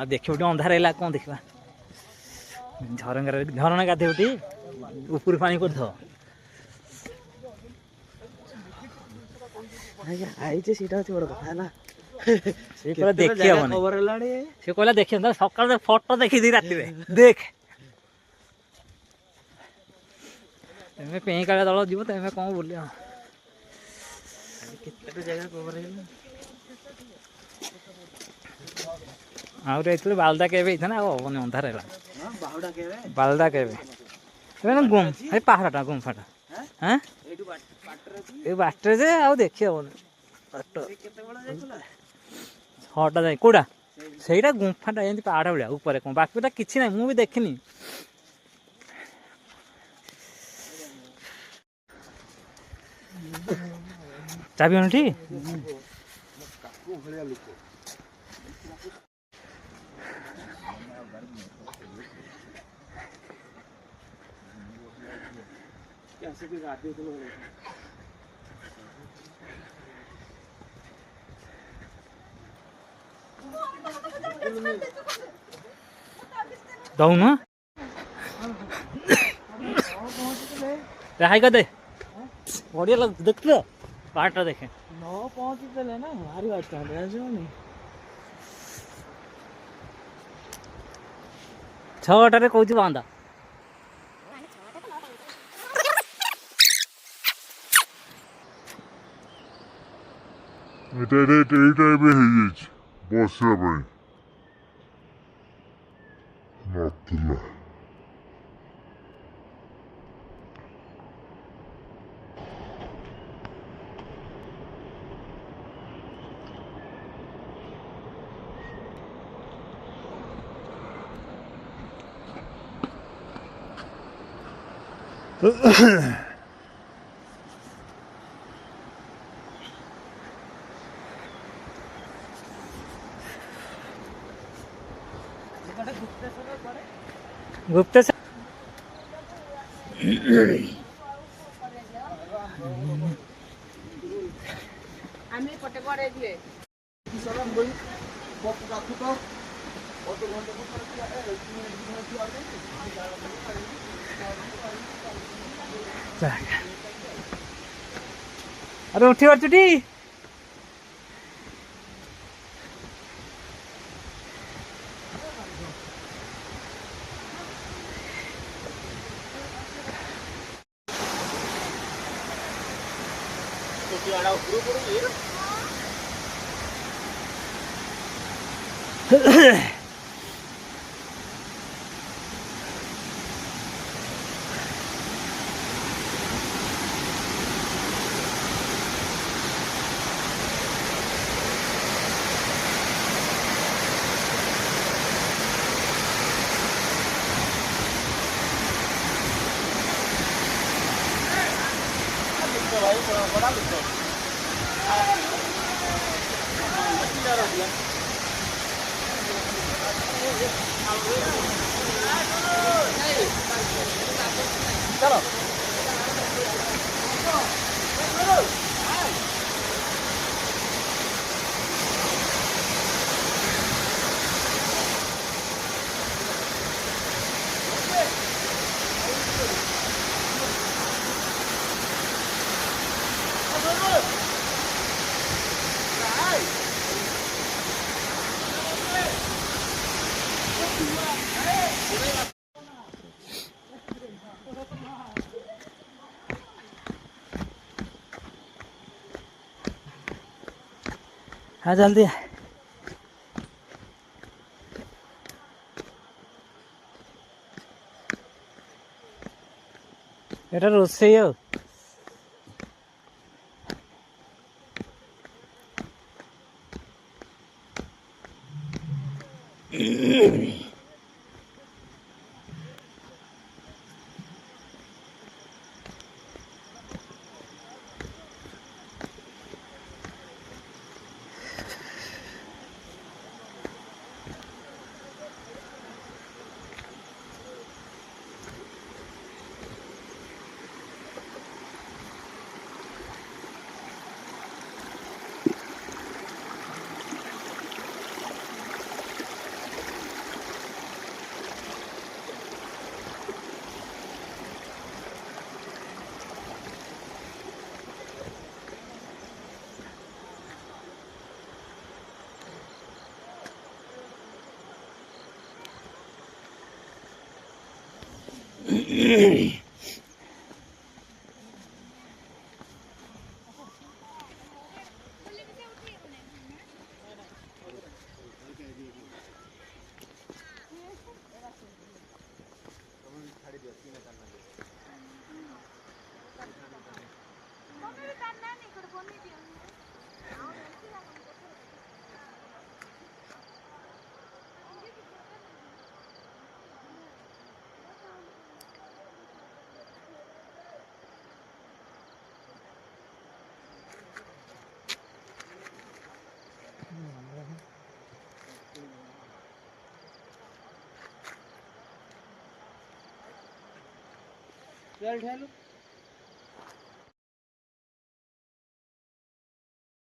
देखिए गोटे अंधार है कौन देखा झरना गाधे ऊपर पानी कर देखी हे से कहला देखिए सकाल फोटो देखी राति देख तुम्हें पेई काला दल जीव तुम्हें कौन बोल आउे बालदा के हमें अंधार है बालदा के गुम है पहाड़ा गुम्फाटा हाँ ये बाटर से आउ देखी हम छटा जाए कौटा से गुम्फाटा एमती पहाड़ भाया ऊपर कौन बाकी किसी ना मुझे देखनी चाबी अनुठी दौन हाई कर दे बढ़िया लग देख पहाड़ देखे न पहुंचते ना भारी बात छटारे कौन बांधा बसा गुप्तेश्वर अरे उठी पार्टी चलो हाँ जल्दी এটা রোসেইও चल ठहलो